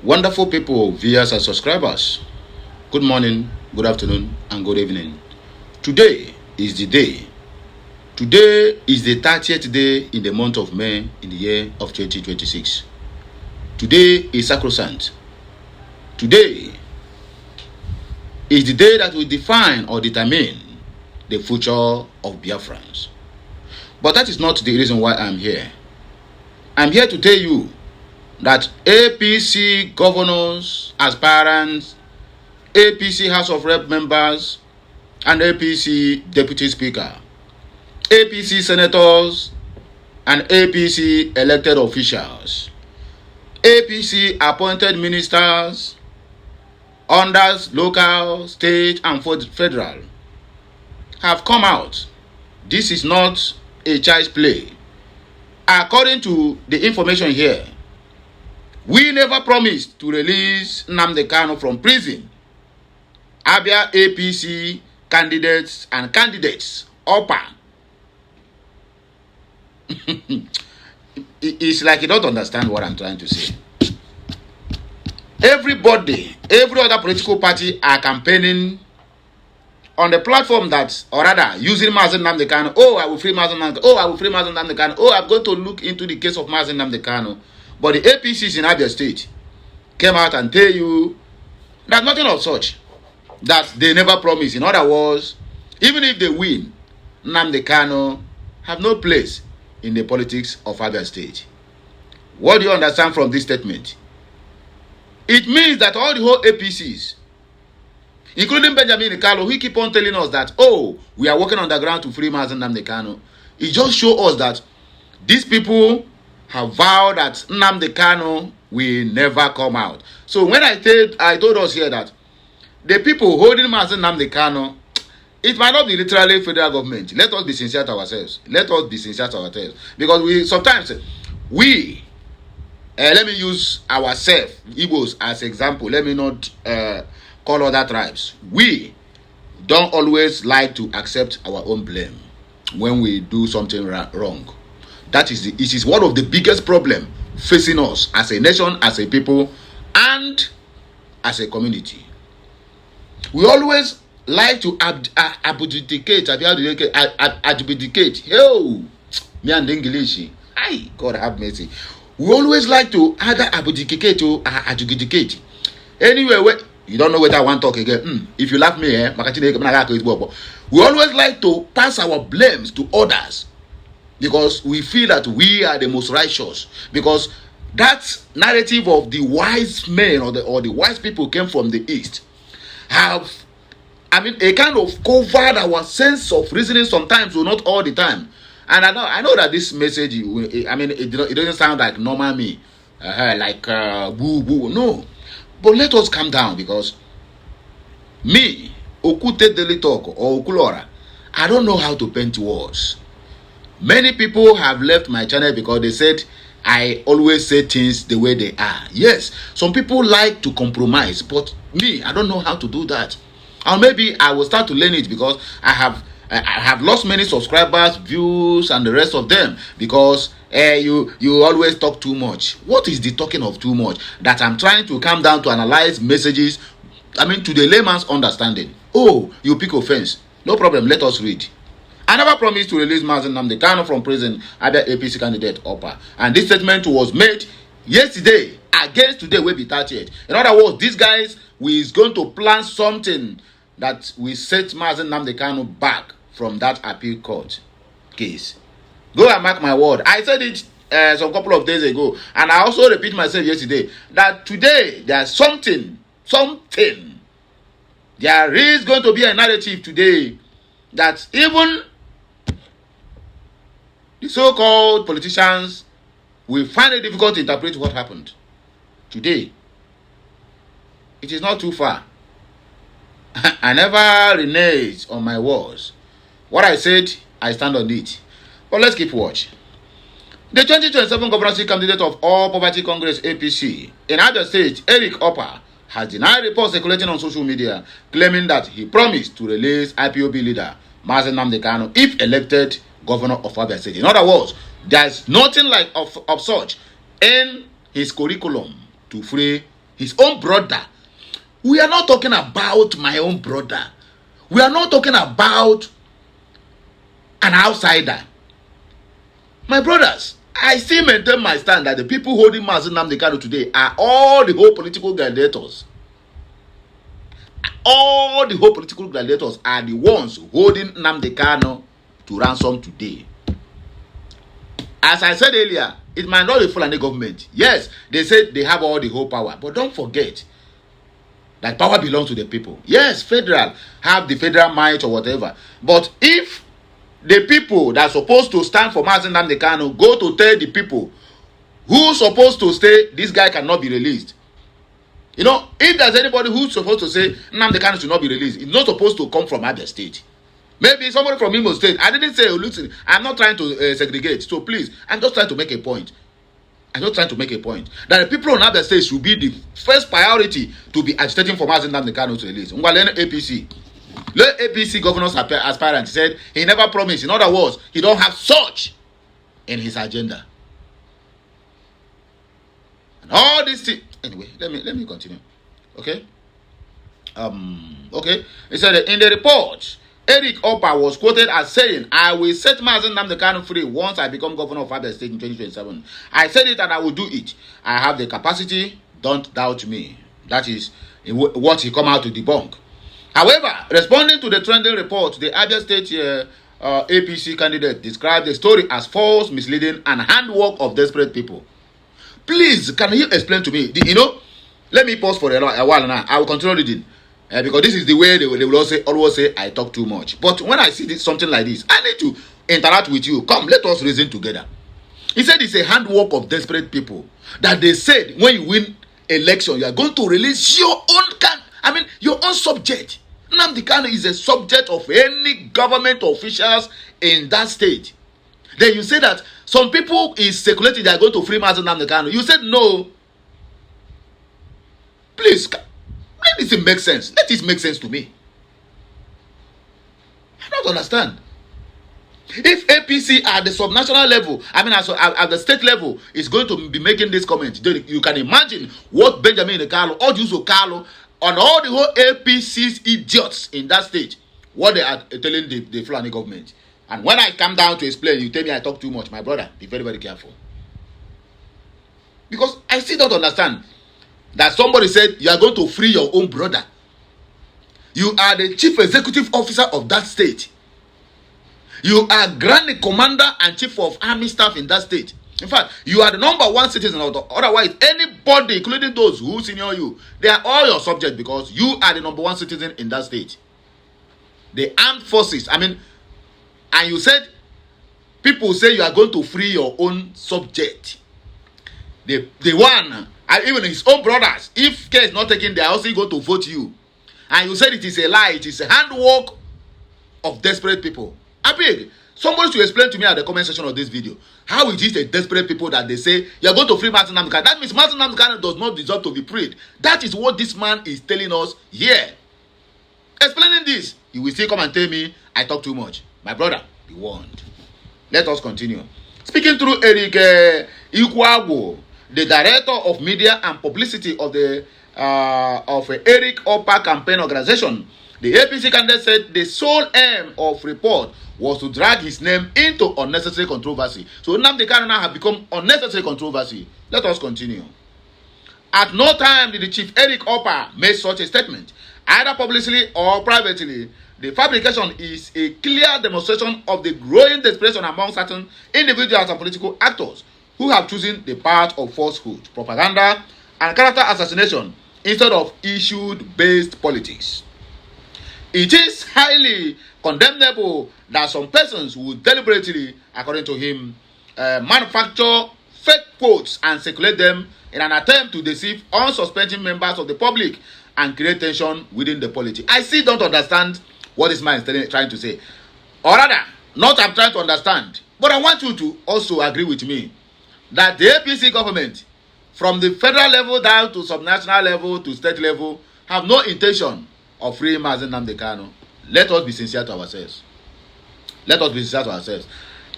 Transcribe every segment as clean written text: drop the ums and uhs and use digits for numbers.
Wonderful people, viewers and subscribers. Good morning, good afternoon, and good evening. Today is the day. Today is the 30th day in the month of May in the year of 2026. Today is sacrosanct. Today is the day that will define or determine the future of Biafrans. But that is not the reason why I'm here. I'm here to tell you that APC governors, aspirants, APC House of Rep members, and APC Deputy Speaker, APC senators, and APC elected officials, APC appointed ministers, under local, state, and federal, have come out. This is not a child's play. According to the information here, we never promised to release Nnamdi Kanu from prison. Abia APC candidates, upper. It's like you don't understand what I'm trying to say. Everybody, every other political party are campaigning on the platform that, or rather, using Mazi Nnamdi Kanu. Oh, I will free Mazi Nnamdi Kanu. Oh, I will free Mazi Nnamdi Kanu. Oh, I'm going to look into the case of Mazi Nnamdi Kanu. But the APCs in Abia State came out and tell you that nothing of such, that they never promised. In other words, even if they win, Nnamdi Kanu have no place in the politics of Abia State. What do you understand from this statement? It means that all the whole APCs, including Benjamin Kalu, who keep on telling us that, oh, we are working on the ground to free Mazi Nnamdi Kanu. It just shows us that these people have vowed that Nnamdi Kanu will never come out. So when I told us here that the people holding Mazi Nnamdi Kanu, it might not be literally federal government. Let us be sincere to ourselves. Because let me use ourselves, Igbos, as example. Let me not call other tribes. We don't always like to accept our own blame when we do something wrong. It is one of the biggest problems facing us as a nation, as a people, and as a community. We always like to adjudicate. Oh, me and English. Ay, God have mercy. We always like to either adjudicate or adjudicate. Anyway, you don't know whether I want to talk again. If you laugh me, we always like to pass our blames to others because we feel that we are the most righteous. Because that narrative of the wise men or the wise people came from the east have, a kind of covered our sense of reasoning sometimes, or not all the time. And I know that this message, it doesn't sound like normal me, boo boo. No, but let us calm down, because me, Okute Daily Talk or Okulora, I don't know how to paint words. Many people have left my channel because they said I always say things the way they are. Yes, some people like to compromise, but me, I don't know how to do that. Or maybe I will start to learn it, because I have lost many subscribers, views, and the rest of them, because you always talk too much. What is the talking of too much? That I'm trying to calm down to analyze messages, to the layman's understanding. Oh, you pick offense. No problem, let us read. I never promised to release Mazi Nnamdi Kanu from prison, other APC candidate upper. And this statement was made yesterday against today will be 30th. In other words, these guys is going to plan something that will set Mazi Nnamdi Kanu back from that appeal court case. Go and mark my word. I said it some couple of days ago, and I also repeat myself yesterday, that today there's something. There is going to be a narrative today that even the so-called politicians will find it difficult to interpret what happened today. It is not too far. I never renege on my words. What I said, I stand on it. But let's keep watch. The 2027 governorship candidate of All Poverty Congress APC in Abia State, Eric Upper, has denied reports circulating on social media claiming that he promised to release IPOB leader Mazi Nnamdi Kanu if elected governor of Abia State. In other words, there's nothing like of such in his curriculum to free his own brother. We are not talking about my own brother. We are not talking about an outsider. My brothers, I still maintain my stand that the people holding Mazi Nnamdi Kanu today are all the whole political gladiators. All the whole political gladiators are the ones holding Nnamdi Kanu to ransom today. As I said earlier, it might not be Fulani government. Yes, they said they have all the whole power, but don't forget that power belongs to the people. Yes, federal have the federal might or whatever, but if the people that are supposed to stand for Mazi Nnamdi Kanu go to tell the people who's supposed to stay, this guy cannot be released. You know, if there's anybody who's supposed to say Nnamdi Kanu should not be released, it's not supposed to come from other state. Maybe somebody from Imo State. I didn't say, listen, I'm not trying to segregate. So please, I'm just trying to make a point. I'm just trying to make a point. That the people on other states should be the first priority to be agitating for Mazi Nnamdi Kanu to release. Ngwalene APC. The APC governor's aspirant said he never promised. In other words, he don't have such in his agenda. And all these things. Anyway, let me continue. Okay. Okay. He said in the report, Eric Opa was quoted as saying, "I will set Mazi Nnamdi Kanu free once I become governor of Abia State in 2027. I said it and I will do it. I have the capacity. Don't doubt me." That is what he come out to debunk. However, responding to the trending report, the Abia State APC candidate described the story as false, misleading, and handwork of desperate people. Please, can you explain to me? Let me pause for a while now. I will continue reading. Because this is the way they will always say, I talk too much. But when I see something like this, I need to interact with you. Come, let us reason together. He said it's a handwork of desperate people. That they said, when you win election, you are going to release your own subject. Nnamdi Kanu is a subject of any government officials in that state. Then you say that some people is circulating, they are going to free Mazi Nnamdi Kanu. You said no. Please, let this make sense. Let this make sense to me. I don't understand. If APC at the subnational level, at the state level, is going to be making this comment, then you can imagine what Benjamin Kalu, Ojuso Kalu, and all the whole APC's idiots in that state, what they are telling the Fulani government. And when I come down to explain, you tell me I talk too much. My brother, be very, very careful. Because I still don't understand that somebody said you are going to free your own brother. You are the chief executive officer of that state. You are grand commander and chief of army staff in that state. In fact, you are the #1 citizen of the. Otherwise, anybody, including those who senior you, they are all your subject because you are the #1 citizen in that state. The armed forces. And you said people say you are going to free your own subject. The one, and even his own brothers, if care is not taken, they are also going to vote you. And you said it is a lie, it is a handwork of desperate people. I beg, somebody should explain to me at the comment section of this video, how it is a desperate people that they say, you are going to free Mazi Nnamdi Kanu. That means Mazi Nnamdi Kanu does not deserve to be freed. That is what this man is telling us here. Explaining this, you will still come and tell me, I talk too much. My brother, be warned. Let us continue. Speaking through Eric Ikwago, the director of media and publicity of the Eric Opa campaign organization, the APC candidate said the sole aim of report was to drag his name into unnecessary controversy. So Nnamdi Kanu now have become unnecessary controversy. Let us continue. At no time did the chief Eric Opa make such a statement, either publicly or privately. The fabrication is a clear demonstration of the growing desperation among certain individuals and political actors who have chosen the path of falsehood, propaganda, and character assassination instead of issue-based politics. It is highly condemnable that some persons would deliberately, according to him, manufacture fake quotes and circulate them in an attempt to deceive unsuspecting members of the public and create tension within the polity. I still don't understand what this man is trying to say. Or rather, not I'm trying to understand, but I want you to also agree with me that the APC government, from the federal level down to subnational level to state level, have no intention of freeing Mazi Nnamdi Kanu. Let us be sincere to ourselves. Let us be sincere to ourselves.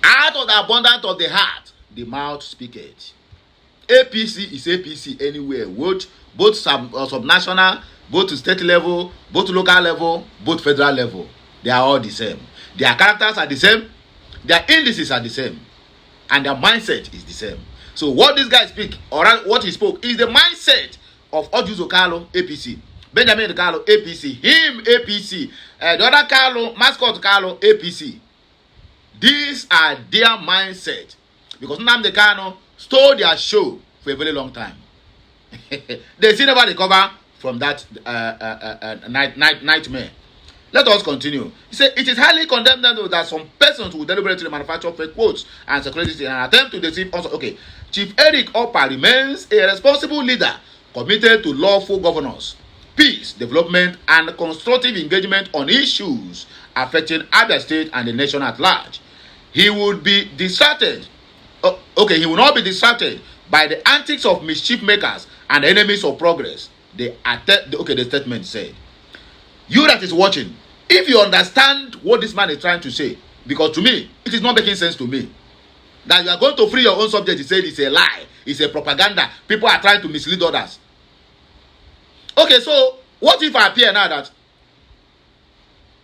Out of the abundance of the heart, the mouth speaketh. APC is APC anywhere, both subnational, both to state level, both to local level, both federal level. They are all the same. Their characters are the same, their indices are the same, and their mindset is the same. So what this guy speak, or what he spoke, is the mindset of Ojuzo Kalu, APC. Benjamin Kalu, APC. Him, APC. The other Kalu, Mascot Kalu, APC. These are their mindset. Because Nnamdi Kanu stole their show for a very long time. They still never recover from that nightmare. Let us continue. He said, it is highly condemnable that some persons will deliberately manufacture fake quotes and security in an attempt to deceive us. Okay. Chief Eric Opa remains a responsible leader committed to lawful governance, peace, development, and constructive engagement on issues affecting Abia State and the nation at large. He would be distracted. He will not be distracted by the antics of mischief makers and enemies of progress. The statement said. You that is watching, if you understand what this man is trying to say, because to me, it is not making sense to me, that you are going to free your own subject, he said it's a lie, it's a propaganda, people are trying to mislead others. Okay, so what if I appear now that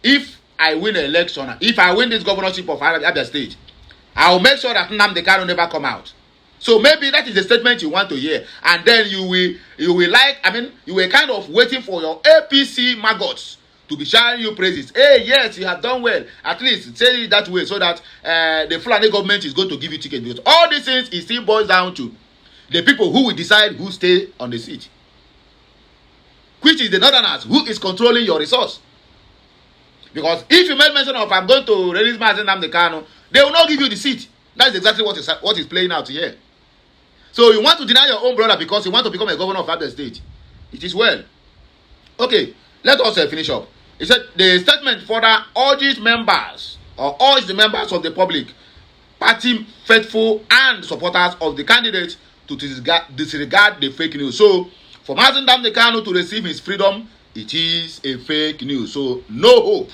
if I win an election, if I win this governorship of Abia State, I will make sure that Nnamdi Kanu never come out. So maybe that is the statement you want to hear, and then you will you were kind of waiting for your APC maggots to be showering you praises. Hey, yes, you have done well. At least say it that way so that the Fulani government is going to give you ticket. Because all these things, it still boils down to the people who will decide who stay on the seat, which is the Northerners who is controlling your resource. Because if you make mention of I'm going to release Mazi Nnamdi Kanu, they will not give you the seat. That is exactly what is playing out here. So you want to deny your own brother because you want to become a governor of Abia State. It is well. Okay, let us finish up. He said the statement further urges the members of the public, party faithful and supporters of the candidate to disregard the fake news. So for Mazi Nnamdi Kanu to receive his freedom, it is a fake news. So no hope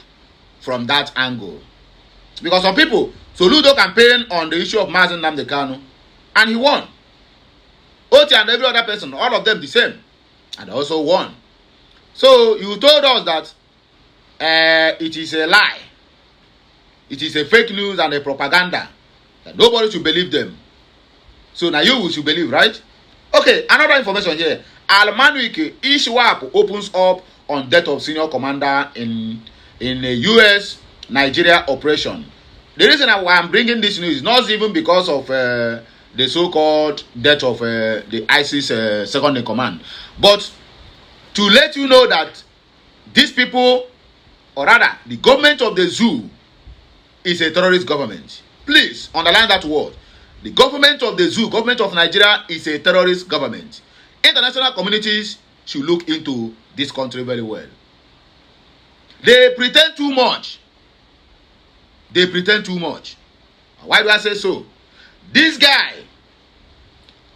from that angle. Because some people, Soludo campaigned on the issue of Mazi Nnamdi Kanu and he won. Oti and every other person, all of them the same, and also won. So you told us that it is a lie, it is a fake news and a propaganda, that nobody should believe them. So now you should believe, right? Okay, another information here. Al-Manuike Ishwap opens up on death of senior commander in a U.S. Nigeria operation. The reason why I'm bringing this news is not even because of the so-called death of the ISIS second in command, but to let you know that these people, or rather the government of the zoo, is a terrorist government. Please underline that word. The government of the zoo, government of Nigeria, is a terrorist government. International communities should look into this country very well. They pretend too much. They pretend too much. Why do I say so? This guy,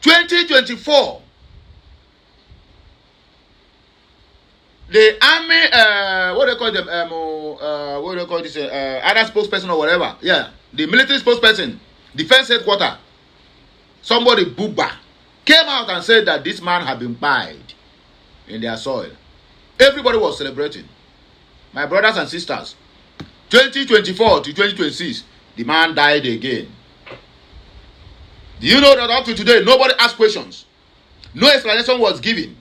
2024, the army, what do they call them? What do they call this? Other spokesperson or whatever. Yeah, the military spokesperson, defense headquarters, somebody Buba, came out and said that this man had been buried in their soil. Everybody was celebrating. My brothers and sisters, 2024 to 2026, the man died again. Do you know that up to today, nobody asked questions? No explanation was given.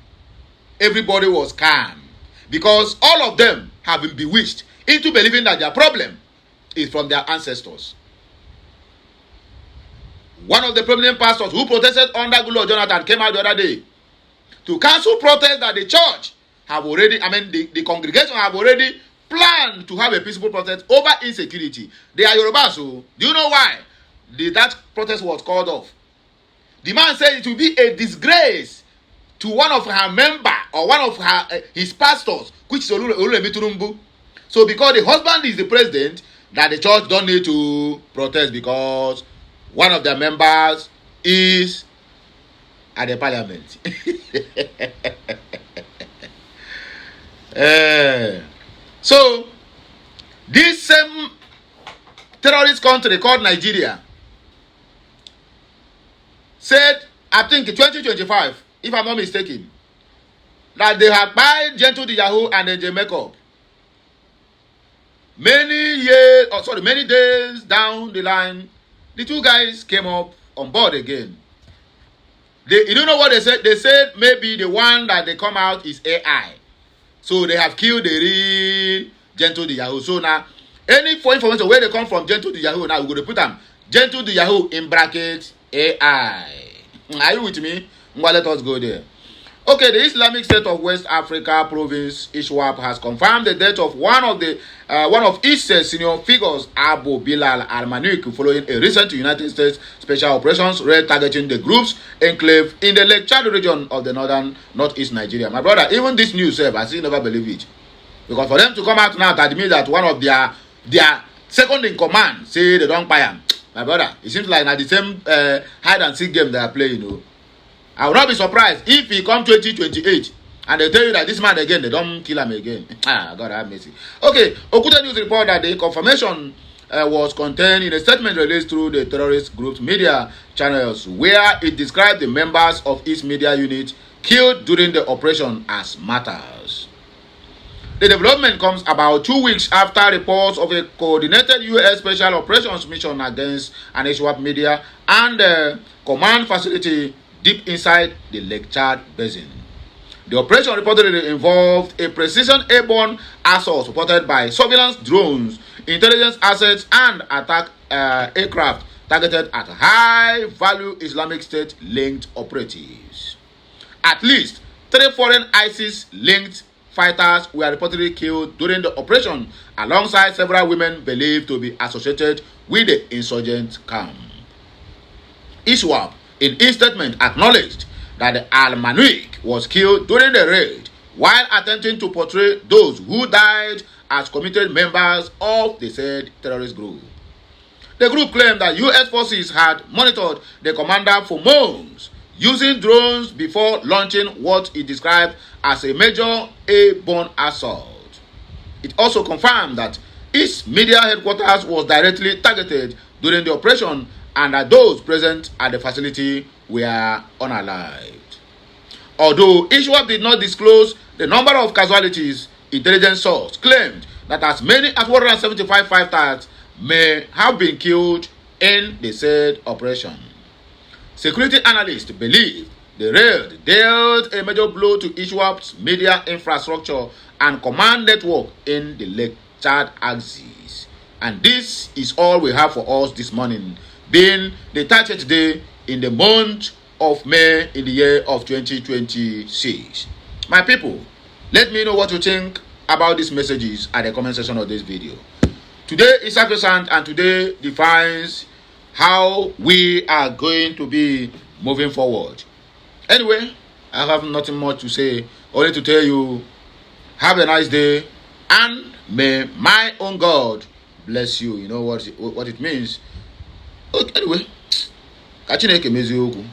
Everybody was calm. Because all of them have been bewitched into believing that their problem is from their ancestors. One of the prominent pastors who protested under Goodluck Jonathan came out the other day to cancel protest that the church have already, the congregation have already planned to have a peaceful protest over insecurity. They are Yorubas, so do you know why that protest was called off? The man said it will be a disgrace to one of her member or one of his pastors, which is Oluremi Turumbu. So because the husband is the president, that the church don't need to protest because one of their members is at the parliament. So this same terrorist country called Nigeria said I think 2025, if I'm not mistaken, that they have buy Gentle the Yahoo and then they make up. Many days down the line, the two guys came up on board again. You don't know what they said? They said maybe the one that they come out is AI. So they have killed the real Gentle the Yahoo. So now, any information where they come from Gentle the Yahoo, now we're going to put them Gentle the Yahoo in bracket AI. Are you with me? Well, let us go there. Okay, the Islamic State of West Africa province, ISWAP, has confirmed the death of one of its senior figures, Abu Bilal Al-Manik, following a recent United States Special Operations raid targeting the group's enclave in the Lake Chad region of the northeast Nigeria. My brother, even this news, I still never believe it. Because for them to come out now to admit that one of their second in command say they don't buy him, my brother, it seems like now the same hide and seek game they are playing, you know. I will not be surprised if he come 2028 and they tell you that this man again, they don't kill him again. God have mercy. Okay, Okuta News report that the confirmation was contained in a statement released through the terrorist group's media channels, where it described the members of its media unit killed during the operation as martyrs. The development comes about 2 weeks after reports of a coordinated U.S. Special Operations mission against an ISWAP media and command facility deep inside the Lake Chad basin. The operation reportedly involved a precision airborne assault supported by surveillance drones, intelligence assets, and attack aircraft targeted at high-value Islamic State-linked operatives. At least 3 foreign ISIS-linked fighters were reportedly killed during the operation, alongside several women believed to be associated with the insurgent camp. ISWAP, in its statement, acknowledged that Al-Manik was killed during the raid while attempting to portray those who died as committed members of the said terrorist group. The group claimed that U.S. forces had monitored the commander for months using drones before launching what it described as a major airborne assault. It also confirmed that its media headquarters was directly targeted during the operation and that those present at the facility were unalived. Although ISWAP did not disclose the number of casualties, intelligence source claimed that as many as 175 fighters may have been killed in the said operation. Security analysts believe the raid dealt a major blow to ISWAP's media infrastructure and command network in the Lake Chad axis. And this is all we have for us this morning, being the 30th day in the month of May in the year of 2026. My people, let me know what you think about these messages at the comment section of this video. Today is sacrosanct, and today defines how we are going to be moving forward. Anyway, I have nothing more to say, only to tell you, have a nice day, and may my own God bless you. You know what it means. Okay, anyway, ka Chineke mezie okwu.